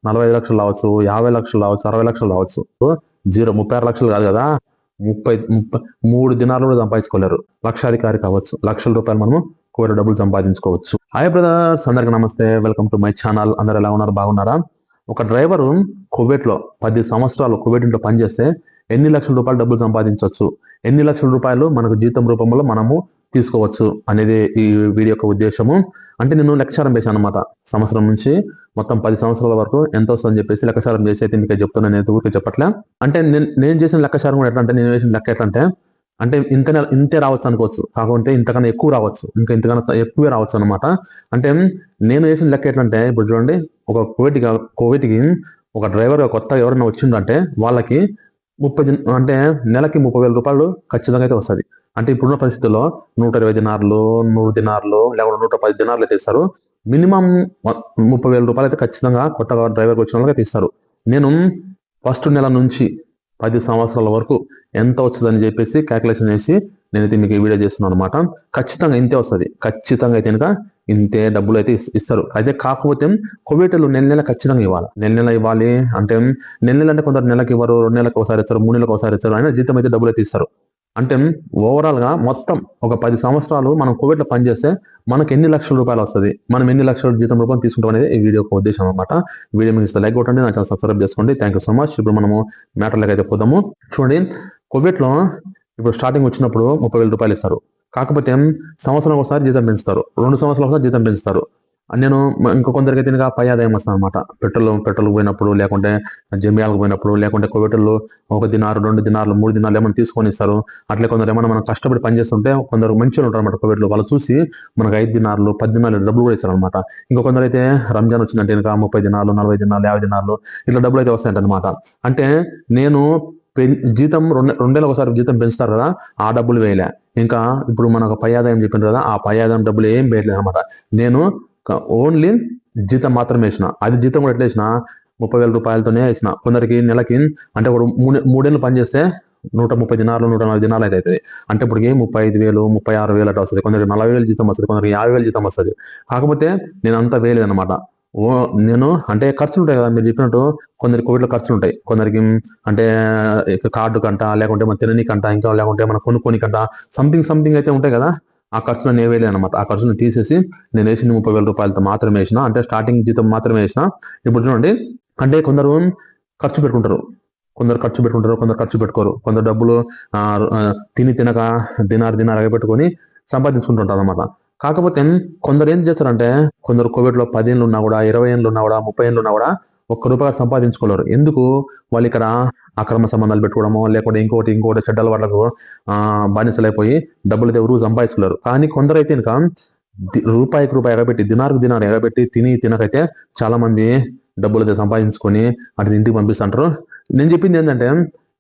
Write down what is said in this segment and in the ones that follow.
45 లక్షలు రావచ్చు, 50 లక్షలు రావచ్చు, 60 లక్షలు రావచ్చు. జీరో 36 లక్షలు కాదు కదా, 3 దినాలు కూడా సంపాదించుకోలేరు. లక్షాధికారి కావచ్చు, లక్షల రూపాయలు మనము కోటి డబ్బులు సంపాదించుకోవచ్చు. హాయ్ బ్రదర్స్, అందరికి నమస్తే, వెల్కమ్ టు మై ఛానల్. అందరు ఎలా ఉన్నారు, బాగున్నారా? ఒక డ్రైవరు కువైట్ లో 10 సంవత్సరాలు కువైట్ ఇంట్లో పనిచేస్తే ఎన్ని లక్షల రూపాయలు డబ్బులు సంపాదించవచ్చు, ఎన్ని లక్షల రూపాయలు మనకు జీతం రూపంలో మనము తీసుకోవచ్చు అనేది ఈ వీడియో యొక్క ఉద్దేశము. అంటే నేను లెక్కాచారం చేశాను అనమాట. సంవత్సరం నుంచి మొత్తం 10 సంవత్సరాల వరకు ఎంత వస్తుందని చెప్పేసి లెక్కాచారం చేసి అయితే మీకు చెప్తున్నాను. నేను ఊరికి చెప్పట్లే. అంటే నేను చేసిన లెక్కాచారం కూడా ఎట్లా అంటే, నేను వేసిన లెక్క ఎట్లా అంటే ఇంతే రావచ్చు అనుకోవచ్చు, కాకుంటే ఇంతకన్నా ఎక్కువ రావచ్చు, ఇంకా ఇంతకన్నా ఎక్కువే రావచ్చు అనమాట. అంటే నేను వేసిన లెక్క ఎట్లంటే, ఇప్పుడు చూడండి, ఒక కువైట్కి ఒక డ్రైవర్ కొత్తగా ఎవరైనా వచ్చిందంటే వాళ్ళకి 30 అంటే నెలకి 30,000 రూపాయలు ఖచ్చితంగా అయితే వస్తుంది. అంటే ఇప్పుడున్న పరిస్థితుల్లో 120 దినార్లు, 100 దినార్లు, లేకపోతే 110 దినార్లు అయితే ఇస్తారు. మినిమం 30,000 రూపాయలు అయితే ఖచ్చితంగా కొత్తగా డ్రైవర్కి వచ్చిన వాళ్ళకి అయితే ఇస్తారు. నేను ఫస్ట్ నెల నుంచి 10 సంవత్సరాల వరకు ఎంత వస్తుందని చెప్పేసి క్యాల్కులేషన్ చేసి నేనైతే మీకు ఈ వీడియో చేస్తున్నాను అనమాట. ఖచ్చితంగా ఇంతే వస్తుంది, ఖచ్చితంగా అయితే కనుక ఇంతే డబ్బులు అయితే ఇస్తారు. అయితే కాకపోతే కువైట్లో నెల ఖచ్చితంగా ఇవ్వాలి. నెల ఇవ్వాలి. అంటే నెల అంటే కొందరు నెలకి ఇవ్వరు, 2 నెలలకు ఒకసారి ఇస్తారు, 3 నెలలకు ఒకసారి ఇస్తారు. అయినా జీతం అయితే డబ్బులు అయితే ఇస్తారు. అంటే ఓవరాల్ గా మొత్తం ఒక 10 సంవత్సరాలు మనం కువైట్లో పనిచేస్తే మనకు ఎన్ని లక్షల రూపాయలు వస్తుంది, మనం ఎన్ని లక్షల జీతం రూపాయలు తీసుకుంటాం అనేది ఈ వీడియో యొక్క ఉద్దేశం అనమాట. వీడియో మీకు ఇస్తే లైక్ కొట్టండి, నా ఛానల్ సబ్స్క్రైబ్ చేసుకోండి. Thank you so much. ఇప్పుడు మనము మ్యాటర్లోకి అయితే పోదాము. చూడండి, కువైట్లో ఇప్పుడు స్టార్టింగ్ వచ్చినప్పుడు 30,000 రూపాయలు ఇస్తారు. కాకపోతే సంవత్సరం ఒకసారి జీతం పెంచుతారు, 2 సంవత్సరాల ఒకసారి జీతం పెంచుతారు. నేను ఇంకా కొందరికి అయితే ఇంకా పై ఆదాయం వస్తాను అనమాట. పెట్రోల్ పోయినప్పుడు, లేకుంటే జమియాలకు పోయినప్పుడు, లేకుంటే కువైట్లో 1 దినారు, 2 దినార్లు, 3 దినార్లు ఏమైనా తీసుకొని ఇస్తారు. అట్లే కొందరు ఏమైనా మనం కష్టపడి పనిచేస్తుంటే కొందరు మంచిగా ఉంటారు అనమాట కువైట్లో. వాళ్ళు చూసి మనకు 5 దినార్లు, 10 దినార్లు డబ్బులు కూడా ఇస్తారు అనమాట. ఇంకా కొందరు అయితే రంజాన్ వచ్చిందంటే ఇంకా 30 దినాలు, 40 దినాలు, 50 దినాలు ఇట్లా డబ్బులు అయితే వస్తాయంట అనమాట. అంటే నేను జీతం 2 నెలలకు ఒకసారి జీతం పెంచుతారు కదా, ఆ డబ్బులు వేయలే. ఇంకా ఇప్పుడు మనకు పై ఆదాయం చెప్పింది కదా, ఆ పై ఆదాయం డబ్బులు ఏం వేయలేదు అనమాట. నేను ఓన్లీ జీతం మాత్రమే వేసిన. అది జీతం కూడా ఎట్లా వేసిన, 30,000 రూపాయలతోనే వేసిన. కొందరికి నెలకి అంటే ఒక 3 పని చేస్తే 130 దినాలు, 140 దినాలు అయితే అవుతుంది. అంటే ఇప్పటికి 35,000, 36,000 అట్లా వస్తుంది. కొందరికి 40,000 జీతం వస్తుంది, కొందరికి 50,000 జీతం వస్తుంది. కాకపోతే నేను అంతా వేయలేదు అనమాట. నేను అంటే ఖర్చులు ఉంటాయి కదా, మీరు చెప్పినట్టు కొందరికి కోవిడ్లో ఖర్చులు ఉంటాయి. కొందరికి అంటే కార్డు కంట, లేకుంటే మన తినని కంట, ఇంకా లేకుంటే మన కొనుక్కొని కంట, సంథింగ్ అయితే ఉంటాయి కదా. ఆ ఖర్చులను నేను వేయలేదు అనమాట. ఆ ఖర్చులను తీసేసి నేను వేసిన 30,000 రూపాయలతో మాత్రమే వేసిన. అంటే స్టార్టింగ్ జీతం మాత్రమే వేసిన. ఇప్పుడు చూడండి, అంటే కొందరు ఖర్చు పెట్టుకుంటారు, కొందరు ఖర్చు పెట్టుకోరు. కొందరు డబ్బులు తినక దినార్ అగపెట్టుకొని సంపాదించుకుంటుంటారు అనమాట. కాకపోతే కొందరు ఏం చేస్తారంటే, కొందరు కోవిడ్లో 10 ఏళ్ళు ఉన్నా కూడా, 20 ఏళ్ళు ఉన్నా కూడా, 30 ఏళ్ళు ఉన్నా కూడా ₹1 సంపాదించుకోలేరు. ఎందుకు? వాళ్ళు ఇక్కడ అక్రమ సంబంధాలు పెట్టుకోవడమో, లేకపోతే ఇంకోటి చెడ్డల వాళ్ళకు బానిసలైపోయి డబ్బులు ఎవరు సంపాదించుకోలేరు. కానీ కొందరైతే ఇంకా రూపాయికి రూపాయి ఎగబెట్టి, దినార్ ఎగబెట్టి తినకైతే చాలా మంది డబ్బులు అయితే సంపాదించుకొని అటు ఇంటికి పంపిస్తుంటారు. నేను చెప్పింది ఏంటంటే,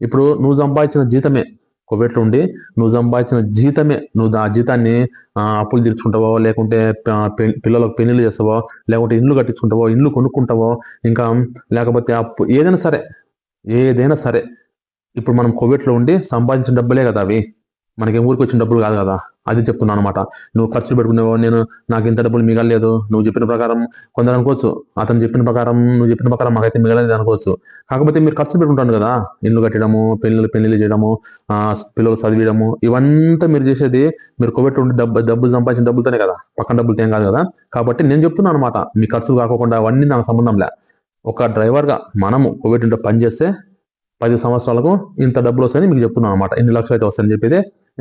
ఇప్పుడు నువ్వు సంపాదించిన జీతమే కువైట్లో ఉండి, నువ్వు సంపాదించిన జీతమే నువ్వు ఆ జీతాన్ని అప్పులు తీర్చుకుంటావో, లేకుంటే పిల్లలకు పెళ్లిళ్ళు చేస్తావో, లేకుంటే ఇల్లు కట్టించుకుంటావో, ఇల్లు కొనుక్కుంటావో, ఇంకా లేకపోతే అప్పు ఏదైనా సరే ఇప్పుడు మనం కువైట్లో ఉండి సంపాదించిన డబ్బులే కదా అవి, మనకి ఊరికి వచ్చిన డబ్బులు కాదు కదా. అది చెప్తున్నాను అనమాట. నువ్వు ఖర్చులు పెట్టుకునేవో, నాకు ఇంత డబ్బులు మిగలేదు, నువ్వు చెప్పిన ప్రకారం కొందరు అనుకోవచ్చు, అతను చెప్పిన ప్రకారం, నువ్వు చెప్పిన ప్రకారం మాకైతే మిగలేదు అనుకోవచ్చు. కాకపోతే మీరు ఖర్చు పెట్టుకుంటాను కదా, ఇల్లు కట్టడము, పెళ్లిళ్ళు చేయడము, పిల్లలు చదివడము, ఇవంతా మీరు చేసేది మీరు కువైట్ ఉండి డబ్బులు సంపాదించిన డబ్బులతోనే కదా, పక్కన డబ్బులతో ఏం కాదు కదా. కాబట్టి నేను చెప్తున్నాను అనమాట, మీ ఖర్చులు కాకుండా అవన్నీ నాకు సంబంధం లే. ఒక డ్రైవర్గా మనము కువైట్ ఉంటే పని చేస్తే 10 సంవత్సరాలకు ఇంత డబ్బులు వస్తాయని మీకు చెప్తున్నాను అనమాట. ఇన్ని లక్షలు అయితే వస్తాయని చెప్పేది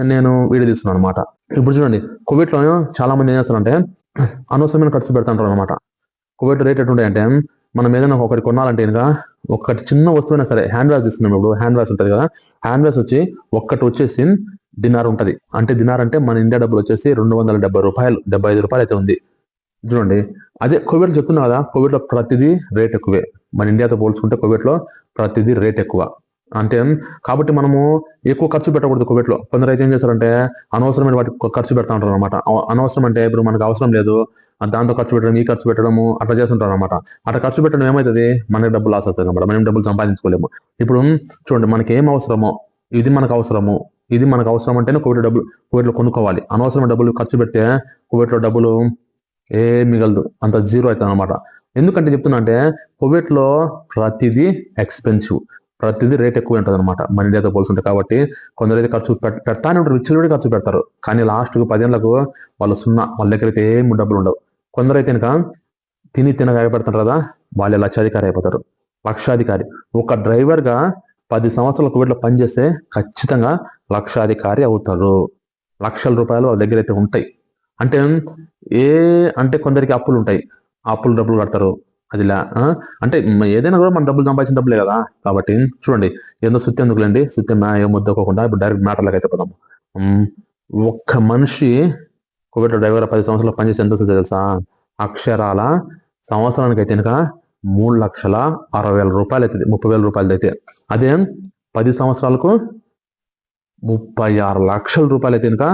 నేను వీడియో తీస్తున్నాను అనమాట. ఇప్పుడు చూడండి, కువైట్లో చాలా మంది ఏం చేస్తారంటే అనవసరమైన ఖర్చు పెడతాంటారు అనమాట. కువైట్ రేట్ ఎట్లుంటాయంటే, మనం ఏదైనా ఒకటి కొనాలంటే ఇంకా ఒకటి చిన్న వస్తువైనా సరే, హ్యాండ్ వాష్ తీసుకున్నాం. ఇప్పుడు హ్యాండ్ వాష్ ఉంటుంది కదా, హ్యాండ్ వాష్ ఒక్కటి వచ్చేసి దినార్ ఉంటుంది. అంటే దినార్ అంటే మన ఇండియా డబ్బులు వచ్చేసి ₹270, ₹75 అయితే ఉంది. చూడండి, అదే కువైట్ చెప్తున్నా కదా, కువైట్లో ప్రతిదీ రేట్ ఎక్కువే. మన ఇండియాతో పోల్చుకుంటే కువైట్లో ప్రతిదీ రేట్ ఎక్కువ. అంటే కాబట్టి మనము ఎక్కువ ఖర్చు పెట్టకూడదు కువైట్లో. కొందరు అయితే ఏం చేస్తారంటే అనవసరమైన వాటి ఖర్చు పెడతా ఉంటారు అనమాట. అనవసరం అంటే ఇప్పుడు మనకు అవసరం లేదు, దాంతో ఖర్చు పెట్టడం, ఈ ఖర్చు పెట్టడము అట్లా చేస్తుంటారు అనమాట. అట్లా ఖర్చు పెట్టడం ఏమవుతుంది, మనకి డబ్బులు లాస్ అవుతుంది అనమాట. మనం డబ్బులు సంపాదించుకోలేము. ఇప్పుడు చూడండి, మనకి ఏం అవసరమో ఇది మనకు అవసరం అంటేనే కువైట్లో కొనుక్కోవాలి. అనవసరమైన డబ్బులు ఖర్చు పెడితే కువైట్లో డబ్బులు ఏం మిగలదు, అంత జీరో అవుతుంది అనమాట. ఎందుకంటే చెప్తున్నా అంటే కువైట్లో ప్రతిదీ ఎక్స్పెన్సివ్, ప్రతిదీ రేట్ ఎక్కువ ఉంటుంది అనమాట మన ఇండియాతో పోల్చుంటే. కాబట్టి కొందరైతే ఖర్చు పెడతానే ఉంటారు, విచ్చలవిడి ఖర్చు పెడతారు. కానీ లాస్ట్కు 10 ఏళ్లకు వాళ్ళు సున్నా, వాళ్ళ దగ్గర అయితే ఏం డబ్బులు ఉండవు. కొందరైతే కనుక తిని తినగా అయిపోతారు కదా, వాళ్ళే లక్షాధికారి అయిపోతారు. లక్షాధికారి ఒక డ్రైవర్గా 10 సంవత్సరాల కువైట్లో పనిచేస్తే ఖచ్చితంగా లక్షాధికారి అవుతారు. లక్షల రూపాయలు వాళ్ళ దగ్గర అయితే ఉంటాయి. అంటే అంటే కొందరికి అప్పులు ఉంటాయి, అప్పులు డబ్బులు కడతారు. అంటే ఏదైనా కూడా మనం డబ్బులు సంపాదించిన డబ్బులే కదా. కాబట్టి చూడండి, ఏదో సుత్తి ఎందుకులేండి, సుత్తి ఏం ముద్దకోకుండా ఇప్పుడు డైరెక్ట్ మ్యాటర్లకు అయితే పోదాం. ఒక్క మనిషి కువైట్ డ్రైవర్ 10 సంవత్సరాలు పనిచేసి ఎంత వస్తుంది తెలుసా? అక్షరాల సంవత్సరానికి అయితే కనుక 3,60,000 రూపాయలు అవుతుంది, 30,000 రూపాయలు అయితే. అదే 10 సంవత్సరాలకు 36 లక్షల రూపాయలు అయితే కనుక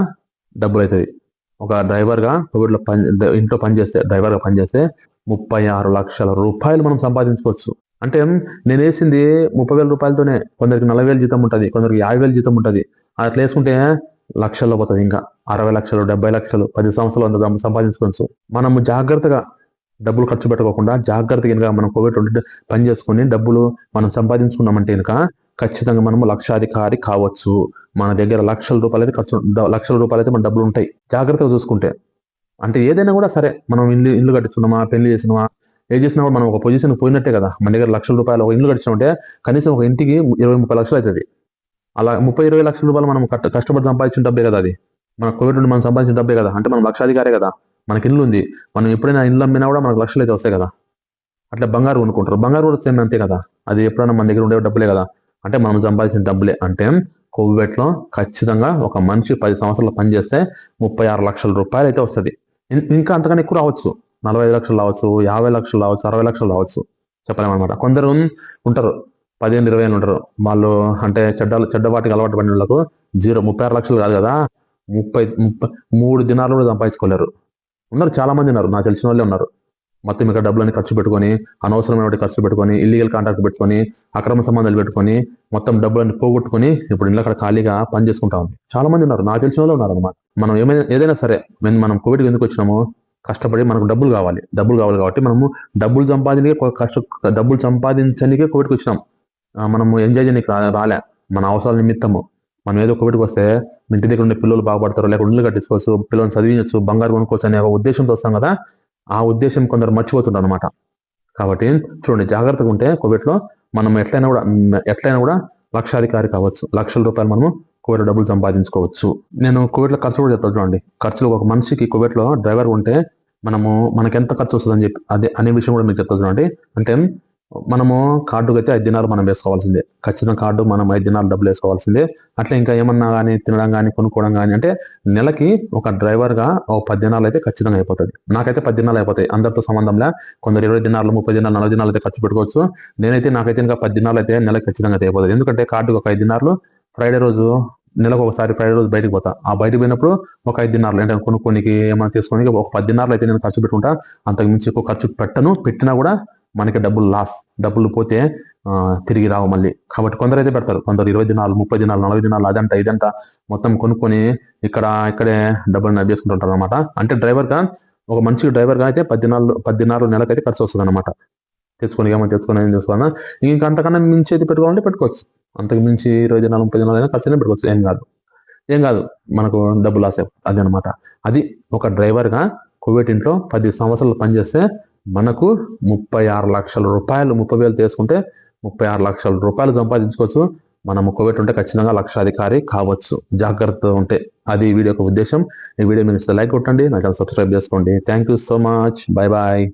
డబ్బులు అవుతుంది. ఒక డ్రైవర్గా కోవిడ్లో ఇంట్లో పనిచేస్తే, డ్రైవర్గా పనిచేస్తే 36 లక్షల రూపాయలు మనం సంపాదించుకోవచ్చు. అంటే నేను వేసింది 30,000 రూపాయలతోనే. కొందరికి 40,000 జీతం ఉంటుంది, కొందరికి 50,000 జీతం ఉంటుంది. అట్లా వేసుకుంటే లక్షల్లో పోతుంది. ఇంకా 60 లక్షలు, 70 లక్షలు 10 సంవత్సరాలు అంత సంపాదించుకోవచ్చు. మనం జాగ్రత్తగా డబ్బులు ఖర్చు పెట్టుకోకుండా జాగ్రత్తగా ఇంకా మనం కోవిడ్ పని చేసుకుని డబ్బులు మనం సంపాదించుకున్నామంటే ఇంకా ఖచ్చితంగా మనము లక్షాధికారి కావచ్చు. మన దగ్గర లక్షల రూపాయలు అయితే మన డబ్బులు ఉంటాయి జాగ్రత్తగా చూసుకుంటే. అంటే ఏదైనా కూడా సరే, మనం ఇల్లు కట్టించుకున్నామా, పెళ్లి చేసినామా, ఏం చేసినా కూడా మనం ఒక పొజిషన్ పోయినట్టే కదా. మన దగ్గర లక్షల రూపాయలు ఒక ఇల్లు కట్టించామంటే కనీసం ఒక ఇంటికి 20-30 లక్షలు అవుతుంది. అలా 30-20 లక్షల రూపాయలు మనం కష్టపడి సంపాదించిన డబ్బే కదా అది. మన కోవిడ్ నుండి మనం సంపాదించిన డబ్బే కదా. అంటే మనం లక్షాధికారే కదా. మనకి ఇల్లు ఉంది, మనం ఎప్పుడైనా ఇల్లు అమ్మినా కూడా మనకు లక్షలు అయితే వస్తాయి కదా. అట్లా బంగారు కొనుక్కుంటారు, బంగారు కూడా సేమ్ అంతే కదా. అది ఎప్పుడైనా మన దగ్గర ఉండే డబ్బులే కదా. అంటే మనం సంపాదించిన డబ్బులే. అంటే కువైట్లో ఖచ్చితంగా ఒక మనిషి 10 సంవత్సరాలు పనిచేస్తే 36 లక్షల రూపాయలు అయితే వస్తుంది. ఇంకా అంతకన్నా ఎక్కువ రావచ్చు, 45 లక్షలు రావచ్చు, 50 లక్షలు రావచ్చు, 60 లక్షలు రావచ్చు, చెప్పలేమన్నమాట. కొందరు ఉంటారు 15-20 ఏళ్ళు ఉంటారు, వాళ్ళు అంటే చెడ్డవాటికి అలవాటు పడిన వాళ్ళకు 36 లక్షలు కాదు కదా, 3 దినాలు కూడా సంపాదించుకోలేరు. ఉన్నారు, చాలా మంది ఉన్నారు, నాకు తెలిసిన వాళ్ళే ఉన్నారు. మొత్తం ఇక్కడ డబ్బులని ఖర్చు పెట్టుకొని, అనవసరమైన ఖర్చు పెట్టుకొని, ఇల్లీగల్ కాంట్రాక్ట్ పెట్టుకొని, అక్రమ సంబంధాలు పెట్టుకొని, మొత్తం డబ్బులని పోగొట్టుకొని ఇప్పుడు ఇళ్ళ అక్కడ ఖాళీగా పని చేసుకుంటా ఉంది. చాలా మంది ఉన్నారు, నాకు తెలిసిన వాళ్ళు ఉన్నారు అనమాట. మనం ఏదైనా సరే, మనం కోవిడ్కి ఎందుకు వచ్చినామో, కష్టపడి మనకు డబ్బులు కావాలి కాబట్టి మనము డబ్బులు సంపాదించడానికే కోవిడ్కి వచ్చినాం. మనము ఎంజాయ్ చేయడానికి రాలే, మన అవసరాల నిమిత్తము. మనం ఏదో కోవిడ్కి వస్తే ఇంటి దగ్గర ఉండే పిల్లలు బాగుపడతారు, లేకపోతే ఇల్లు కట్టించుకోవచ్చు, పిల్లల్ని చదివించచ్చు, బంగారు కొనుక్కోవచ్చు అనే ఒక ఉద్దేశంతో వస్తాం కదా. ఆ ఉద్దేశం కొందరు మర్చిపోతుంటారు అనమాట. కాబట్టి చూడండి, జాగ్రత్తగా ఉంటే కోవిడ్లో మనం ఎట్లయినా కూడా లక్షాధికారి కావచ్చు. లక్షల రూపాయలు మనము కోవిడ్ డబ్బులు సంపాదించుకోవచ్చు. నేను కోవిడ్లో ఖర్చు కూడా చెప్తాను చూడండి. ఖర్చులు ఒక మనిషికి కోవిడ్లో డ్రైవర్ ఉంటే మనకి ఎంత ఖర్చు వస్తుంది అనే విషయం కూడా మీకు చెప్తాను చూడండి. అంటే మనము కార్డుకి అయితే 5 దినాలు మనం వేసుకోవాల్సిందే, ఖచ్చితంగా కార్డు మనం 5 దినాలు డబ్బులు వేసుకోవాల్సిందే. అట్లా ఇంకా ఏమన్నా కానీ తినడం కానీ కొనుక్కోవడం కానీ, అంటే నెలకి ఒక డ్రైవర్గా ఒక 10 దినాలు అయితే ఖచ్చితంగా అయిపోతుంది. నాకైతే 10 దినాలు అయిపోతాయి, అందరితో సంబంధంలో. కొందరు 20 దినాలు, 30 దినాలు, 40 దినాలు అయితే ఖర్చు పెట్టుకోవచ్చు. నాకైతే ఇంకా 10 దినాలు అయితే నెలకి ఖచ్చితంగా అయితే అయిపోతుంది. ఎందుకంటే కార్డుకి ఒక 5 దినాలు, ఫ్రైడే రోజు నెలకు ఒకసారి ఫ్రైడే రోజు బయటకు పోతా. ఆ బయటకు పోయినప్పుడు ఒక 5 దినాలు అంటే కొనుక్కోనికి ఏమైనా తీసుకొని ఒక 10 దినాలు అయితే నేను ఖర్చు పెట్టుకుంటా. అంతకు మించి ఎక్కువ ఖర్చు పెట్టినా కూడా మనకి డబ్బులు పోతే తిరిగి రావు మళ్ళీ. కాబట్టి కొందరు అయితే పెడతారు, కొందరు 20 దినాలు, 30 దినాలు, 40 దినాలు, అదంట ఇదంట మొత్తం కొనుక్కొని ఇక్కడే డబ్బులు నవ్వేసుకుంటుంటారు అనమాట. అంటే ఒక మంచి డ్రైవర్గా అయితే 10 దినాలు నెలకైతే ఖర్చు వస్తుంది అనమాట. తెచ్చుకొని ఏం చేసుకోవాలన్నా. ఇంకా అంతకన్నా మించి అయితే పెట్టుకోవాలంటే పెట్టుకోవచ్చు. అంతకు మించి 20 దినాలు, 30 దినాలు అయినా ఖర్చు పెట్టుకోవచ్చు, ఏం కాదు, మనకు డబ్బులు లాస్ అది అనమాట. అది ఒక డ్రైవర్గా కువైట్ ఇంట్లో 10 సంవత్సరాలు పనిచేస్తే మనకు 36 లక్షల రూపాయలు, 30,000 తీసుకుంటే 36 లక్షల రూపాయలు సంపాదించుకోవచ్చు. మనము కోవిడ్ ఉంటే ఖచ్చితంగా లక్షాధికారి కావచ్చు, జాగ్రత్తగా ఉంటే. అది ఈ వీడియో యొక్క ఉద్దేశం. ఈ వీడియో మీకు లైక్ కొట్టండి, నా ఛానల్ సబ్స్క్రైబ్ చేసుకోండి. Thank you so much. Bye bye.